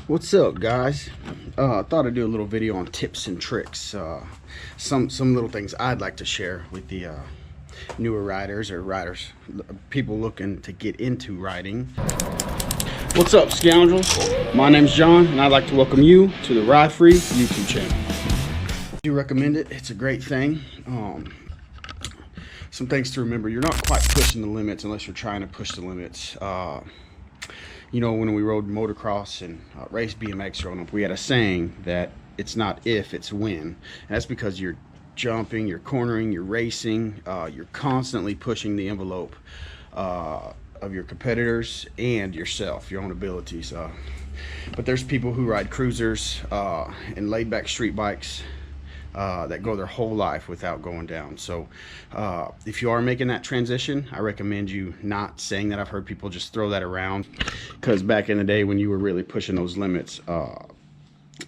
What's up, guys? Thought I'd do a little video on tips and tricks. Some little things I'd like to share with the newer riders or people looking to get into riding. What's up, scoundrels? My name's John, and I'd like to welcome you to the Ride Free YouTube channel. I do recommend it. It's a great thing. Some things to remember: you're not quite pushing the limits unless you're trying to push the limits. You know, when we rode motocross and raced BMX growing up, we had a saying that it's not if, it's when. And that's because you're jumping, you're cornering, you're racing, you're constantly pushing the envelope of your competitors and yourself, your own abilities. But there's people who ride cruisers and laid back street bikes that go their whole life without going down. So if you are making that transition, I recommend you not saying that. I've heard people just throw that around, because back in the day when you were really pushing those limits,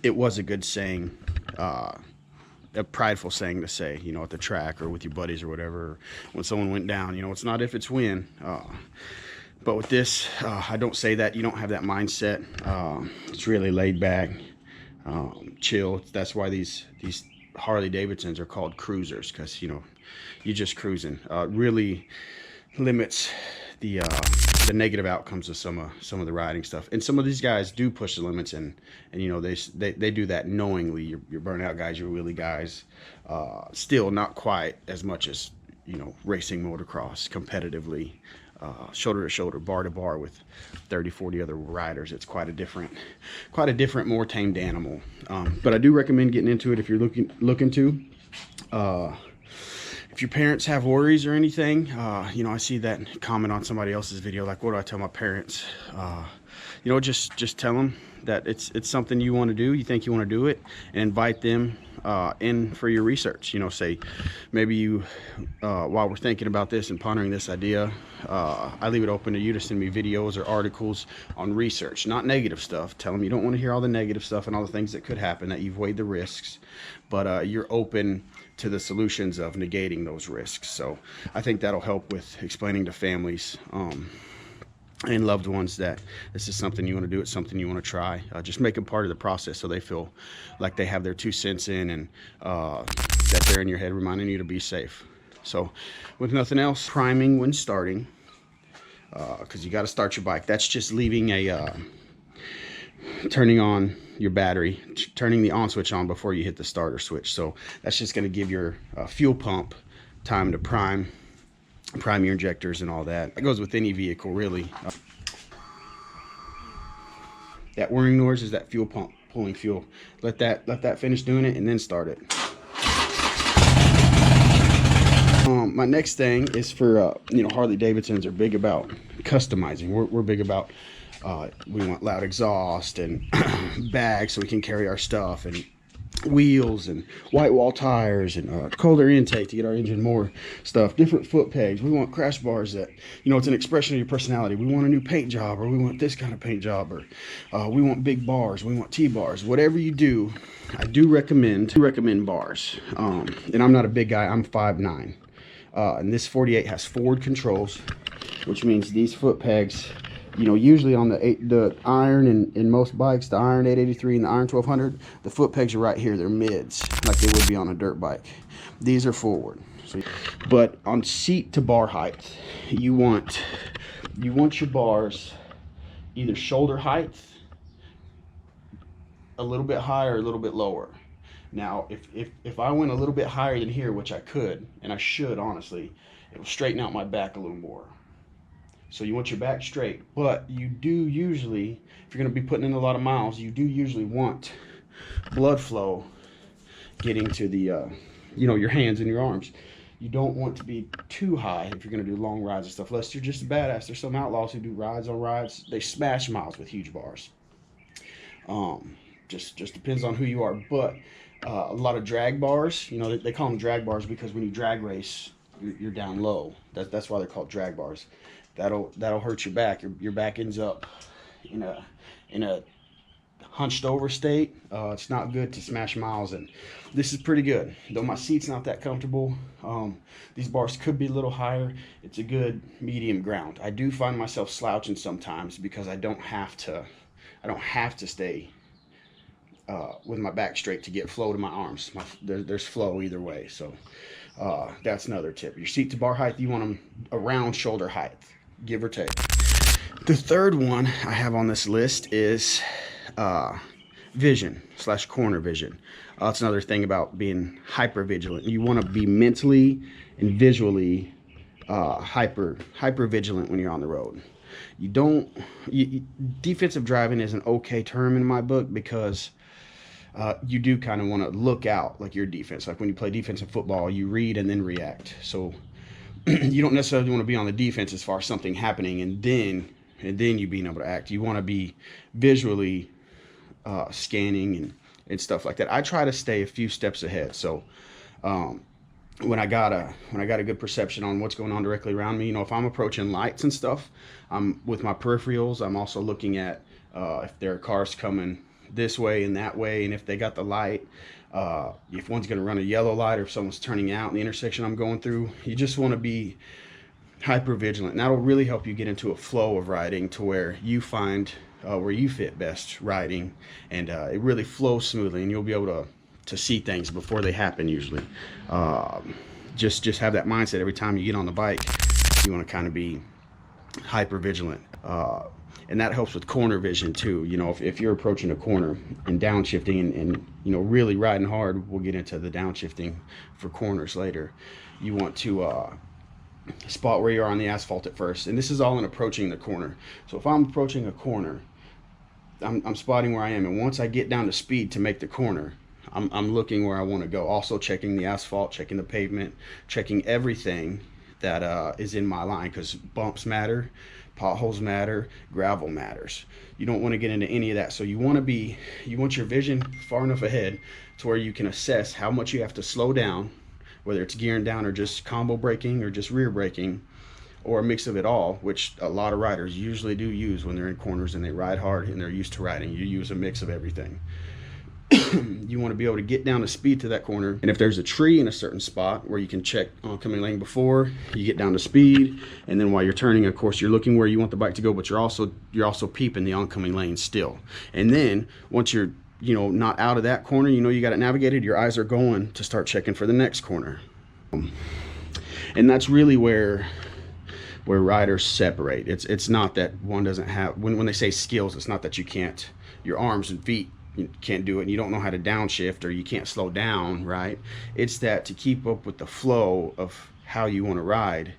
it was a good saying, a prideful saying to say, you know, at the track or with your buddies or whatever, when someone went down. You know, it's not if, it's when. But with this, I don't say that. You don't have that mindset. It's really laid back, chill. That's why these Harley Davidsons are called cruisers, because, you know, you're just cruising. Really limits the negative outcomes of some of the riding stuff. And some of these guys do push the limits, and you know, they do that knowingly. Your burnout guys, your wheelie guys, still not quite as much as, you know, racing motocross competitively, shoulder to shoulder, bar to bar with 30-40 other riders. It's quite a different, more tamed animal. But I do recommend getting into it if you're looking to. If your parents have worries or anything, you know, I see that comment on somebody else's video, like, what do I tell my parents? You know, just tell them that it's something you want to do, you think you want to do it, and invite them in for your research. You know, say, maybe you, while we're thinking about this and pondering this idea, I leave it open to you to send me videos or articles on research, not negative stuff. Tell them you don't want to hear all the negative stuff and all the things that could happen, that you've weighed the risks, but you're open to the solutions of negating those risks. So I think that'll help with explaining to families and loved ones that this is something you want to do, it's something you want to try. Just make them part of the process, so they feel like they have their 2 cents in, and that they're in your head reminding you to be safe. So with nothing else, priming when starting, because you got to start your bike. That's just leaving turning on your battery, turning the on switch on before you hit the starter switch. So that's just going to give your fuel pump time to prime your injectors and all that. That goes with any vehicle, really. That whirring noise is that fuel pump pulling fuel. Let that finish doing it, and then start it. My next thing is for you know, Harley Davidsons are big about customizing. We're big about we want loud exhaust and bags so we can carry our stuff, and wheels and white wall tires, and colder intake to get our engine more stuff, different foot pegs. We want crash bars that, you know, it's an expression of your personality. We want a new paint job, or we want this kind of paint job, or we want big bars, we want T-bars. Whatever you do, I do recommend bars. And I'm not a big guy, I'm 5'9", and this 48 has forward controls, which means these foot pegs, you know, usually on the iron in most bikes, the iron 883 and the iron 1200, the foot pegs are right here. They're mids, like they would be on a dirt bike. These are forward. So, but on seat to bar height, you want your bars either shoulder height, a little bit higher, a little bit lower. Now, if I went a little bit higher than here, which I could, and I should, honestly, it will straighten out my back a little more. So you want your back straight, but you do usually, if you're going to be putting in a lot of miles, you do usually want blood flow getting to the, you know, your hands and your arms. You don't want to be too high if you're going to do long rides and stuff, unless you're just a badass. There's some outlaws who do rides on rides. They smash miles with huge bars. Just depends on who you are. But a lot of drag bars, you know, they call them drag bars because when you drag race, you're down low. That's why they're called drag bars. That'll hurt your back. Your back ends up in a hunched over state. It's not good to smash miles in. This is pretty good, though my seat's not that comfortable. These bars could be a little higher. It's a good medium ground. I do find myself slouching sometimes because I don't have to I don't have to stay with my back straight to get flow to my arms. There's flow either way. So that's another tip. Your seat to bar height, you want them around shoulder height, give or take. The third one I have on this list is vision / corner vision. That's another thing about being hyper vigilant. You want to be mentally and visually hyper vigilant when you're on the road. Defensive driving is an okay term in my book, because you do kind of want to look out like your defense. Like when you play defensive football, you read and then react. So you don't necessarily want to be on the defense as far as something happening and then you being able to act. You want to be visually scanning and stuff like that. I try to stay a few steps ahead. So when I got a good perception on what's going on directly around me, if I'm approaching lights and stuff, I'm with my peripherals. I'm also looking at if there are cars coming this way and that way, and if they got the light, if one's going to run a yellow light, or if someone's turning out in the intersection I'm going through. You just want to be hyper vigilant, and that'll really help you get into a flow of riding to where you find where you fit best riding, and it really flows smoothly, and you'll be able to see things before they happen usually. Just have that mindset every time you get on the bike. You want to kind of be hyper vigilant, and that helps with corner vision too. If you're approaching a corner and downshifting and really riding hard, we'll get into the downshifting for corners later. You want to spot where you are on the asphalt at first, and this is all in approaching the corner. So if I'm approaching a corner, I'm spotting where I am, and once I get down to speed to make the corner, I'm looking where I want to go. Also checking the asphalt, checking the pavement, checking everything that is in my line, because bumps matter, potholes matter, gravel matters. You don't want to get into any of that. So you want your vision far enough ahead to where you can assess how much you have to slow down, whether it's gearing down or just combo braking or just rear braking, or a mix of it all, which a lot of riders usually do use when they're in corners and they ride hard and they're used to riding. You use a mix of everything. You want to be able to get down to speed to that corner, and if there's a tree in a certain spot where you can check oncoming lane before you get down to speed, and then while you're turning, of course, you're looking where you want the bike to go, but you're also peeping the oncoming lane still. And then once you're not out of that corner, you got it navigated, your eyes are going to start checking for the next corner. And that's really where riders separate. It's not that one doesn't have, when they say skills, it's not that your arms and feet, you can't do it and you don't know how to downshift, or you can't slow down, right? It's that to keep up with the flow of how you want to ride,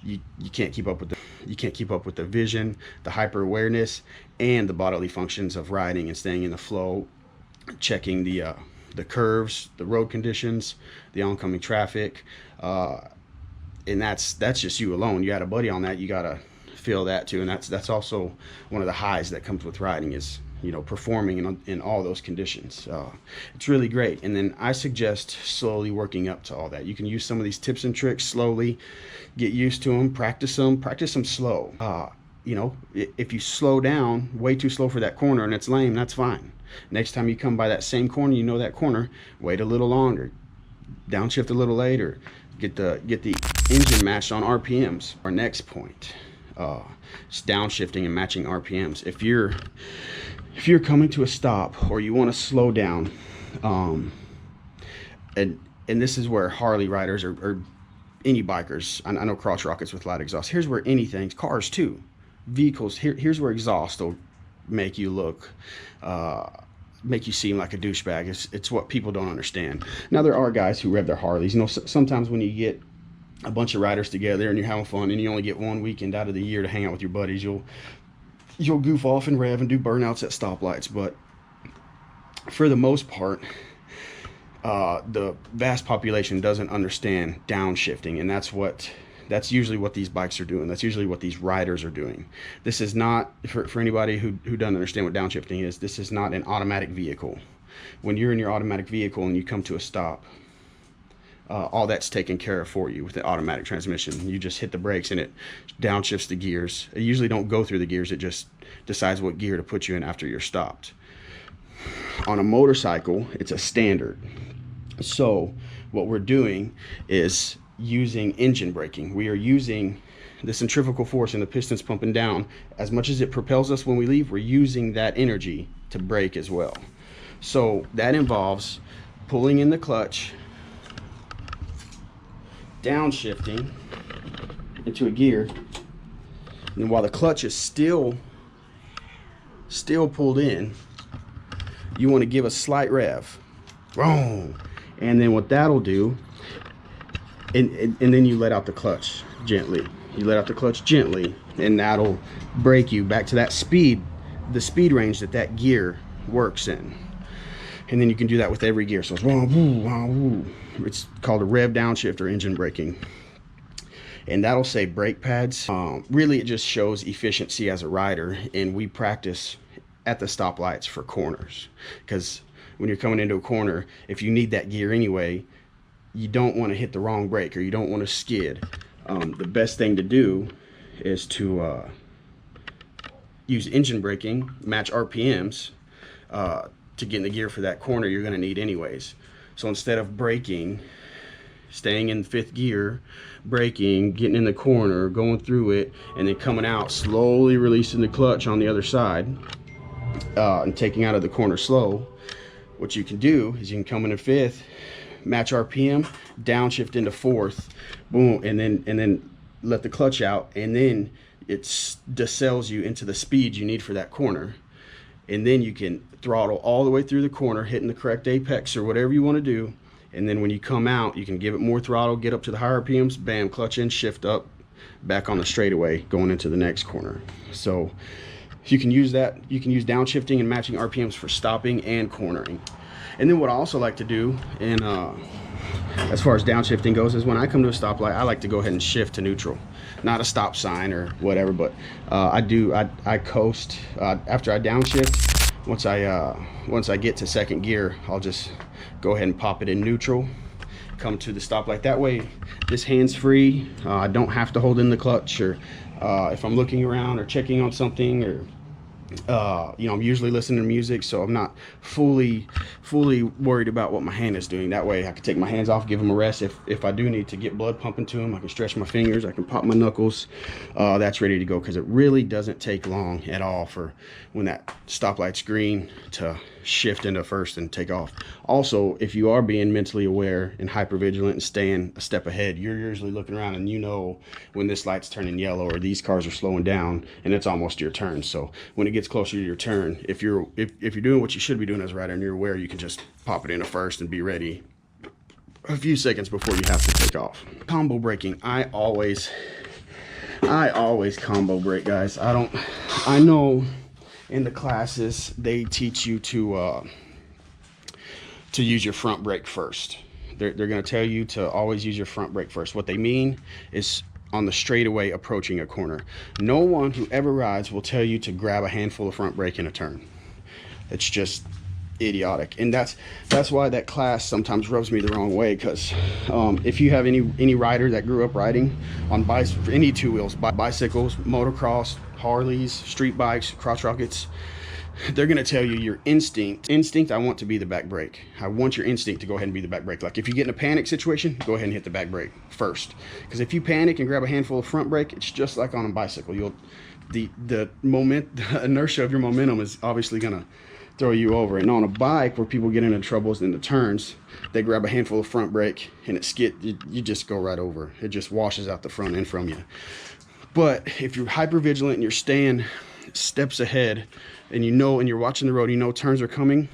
you can't keep up with the vision, the hyper awareness, and the bodily functions of riding and staying in the flow, checking the curves, the road conditions, the oncoming traffic, and that's just you alone. You got a buddy on that, you gotta feel that too, and that's also one of the highs that comes with riding, is performing in all those conditions. It's really great. And then I suggest slowly working up to all that. You can use some of these tips and tricks slowly, get used to them, practice them slow. If you slow down way too slow for that corner and it's lame, that's fine. Next time you come by that same corner, that corner, wait a little longer, downshift a little later, get the engine matched on RPMs. Our next point, it's downshifting and matching RPMs. If you're coming to a stop or you want to slow down, and this is where Harley riders or any bikers, I know cross rockets with light exhaust, here's where anything, cars too, vehicles, here's where exhaust will make you look, make you seem like a douchebag. It's what people don't understand. Now there are guys who rev their Harleys. Sometimes when you get a bunch of riders together and you're having fun and you only get one weekend out of the year to hang out with your buddies, you'll goof off and rev and do burnouts at stoplights. But for the most part, the vast population doesn't understand downshifting, and that's usually what these bikes are doing. That's usually what these riders are doing. This is not, for anybody who doesn't understand what downshifting is, this is not an automatic vehicle. When you're in your automatic vehicle and you come to a stop, all that's taken care of for you with the automatic transmission. You just hit the brakes and it downshifts the gears. It usually don't go through the gears, it just decides what gear to put you in after you're stopped. On a motorcycle, it's a standard. So what we're doing is using engine braking. We are using the centrifugal force and the pistons pumping down, as much as it propels us when we leave, we're using that energy to brake as well. So that involves pulling in the clutch, downshifting into a gear, and while the clutch is still pulled in, you want to give a slight rev. Boom. And then what that'll do, and then you let out the clutch gently. You let out the clutch gently, and that'll brake you back to that speed, the speed range that gear works in. And then you can do that with every gear. So it's wah, woo, wah, woo. It's called a rev downshift or engine braking. And that'll say brake pads. Really, it just shows efficiency as a rider, and we practice at the stoplights for corners, because when you're coming into a corner, if you need that gear anyway, you don't want to hit the wrong brake or you don't want to skid. The best thing to do is to use engine braking, match RPMs to get in the gear for that corner you're going to need anyways. So instead of braking, staying in fifth gear, braking, getting in the corner, going through it, and then coming out, slowly releasing the clutch on the other side, and taking out of the corner slow, what you can do is you can come into fifth, match RPM, downshift into fourth, boom, and then let the clutch out, and then it decels you into the speed you need for that corner. And then you can throttle all the way through the corner, hitting the correct apex or whatever you want to do. And then when you come out, you can give it more throttle, get up to the higher RPMs, bam, clutch in, shift up, back on the straightaway, going into the next corner. So you can use that. You can use downshifting and matching RPMs for stopping and cornering. And then what I also like to do, and as far as downshifting goes, is when I come to a stoplight, I like to go ahead and shift to neutral. Not a stop sign or whatever, but I coast after I downshift. Once I get to second gear, I'll just go ahead and pop it in neutral, come to the stoplight. That way, this hand's free. I don't have to hold in the clutch, or if I'm looking around or checking on something, or you know, I'm usually listening to music, so I'm not fully worried about what my hand is doing. That way I can take my hands off, give them a rest. If I do need to get blood pumping to them, I can stretch my fingers, I can pop my knuckles. That's ready to go, because it really doesn't take long at all for when that stoplight's green to shift into first and take off. Also, if you are being mentally aware and hyper vigilant and staying a step ahead, you're usually looking around and you know when this light's turning yellow or these cars are slowing down and it's almost your turn. So when it gets closer to your turn, if you're doing what you should be doing as a rider and you're aware, you can just pop it into first and be ready a few seconds before you have to take off. Combo braking, I always combo brake, guys. I know in the classes they teach you to use your front brake first. They're going to tell you to always use your front brake first. What they mean is on the straightaway approaching a corner. No one who ever rides will tell you to grab a handful of front brake in a turn. It's just idiotic, and that's why that class sometimes rubs me the wrong way, because if you have any rider that grew up riding on any two wheels, bicycles, motocross, Harleys, street bikes, crotch rockets, they're going to tell you your instinct, I want to be the back brake. I want your instinct to go ahead and be the back brake. Like if you get in a panic situation, go ahead and hit the back brake first, because if you panic and grab a handful of front brake, it's just like on a bicycle. The inertia of your momentum is obviously going to throw you over. And on a bike, where people get into troubles in the turns, they grab a handful of front brake and you just go right over. It just washes out the front end from you. But if you're hyper vigilant and you're staying steps ahead, and you're watching the road, you know turns are coming,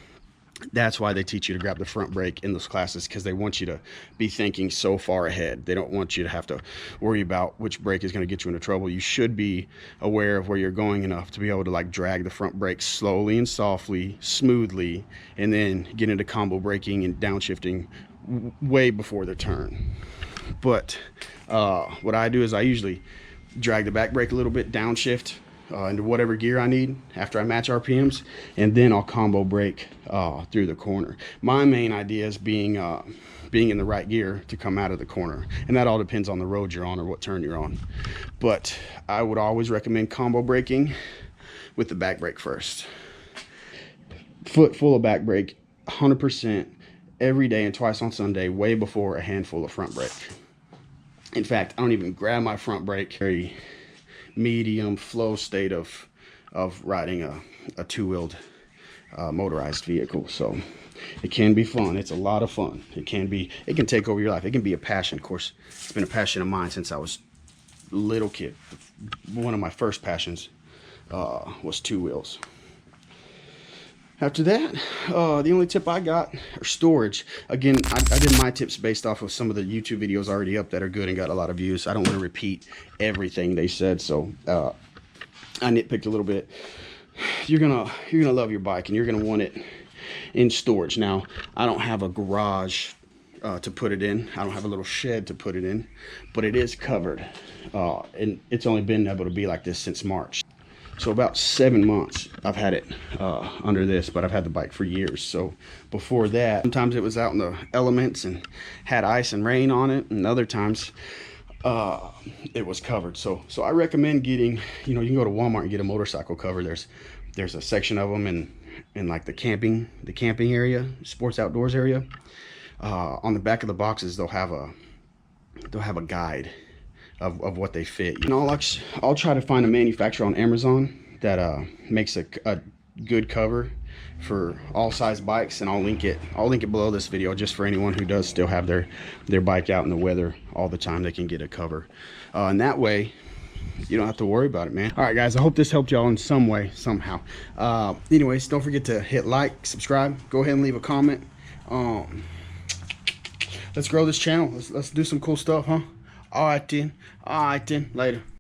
that's why they teach you to grab the front brake in those classes, because they want you to be thinking so far ahead. They don't want you to have to worry about which brake is going to get you into trouble. You should be aware of where you're going enough to be able to like drag the front brake slowly and softly, smoothly, and then get into combo braking and downshifting way before the turn. But what I do is I usually drag the back brake a little bit, downshift into whatever gear I need after I match RPMs, and then I'll combo brake through the corner. My main idea is being in the right gear to come out of the corner, and that all depends on the road you're on or what turn you're on. But I would always recommend combo braking with the back brake first. Foot full of back brake, 100% every day and twice on Sunday, way before a handful of front brake. In fact, I don't even grab my front brake. Very medium flow state of riding a two-wheeled motorized vehicle. So it can be fun. It's a lot of fun. It can take over your life. It can be a passion. Of course, it's been a passion of mine since I was a little kid. One of my first passions was two wheels. After that, the only tip I got are storage. Again, I did my tips based off of some of the YouTube videos already up that are good and got a lot of views. I don't want to repeat everything they said, so I nitpicked a little bit. You're gonna love your bike, and you're gonna want it in storage. Now, I don't have a garage to put it in. I don't have a little shed to put it in, but it is covered, and it's only been able to be like this since March. So about 7 months I've had it under this, but I've had the bike for years. So before that, sometimes it was out in the elements and had ice and rain on it, and other times it was covered. So I recommend getting, you can go to Walmart and get a motorcycle cover. There's a section of them in like the camping area, sports outdoors area. On the back of the boxes, they'll have a guide of what they fit. I'll try to find a manufacturer on Amazon that makes a good cover for all size bikes, and I'll link it below this video, just for anyone who does still have their bike out in the weather all the time. They can get a cover, and that way you don't have to worry about it, man. All right, guys, I hope this helped y'all in some way, somehow. Anyways, don't forget to hit like, subscribe, go ahead and leave a comment. Let's grow this channel. Let's do some cool stuff, huh? All right then, later.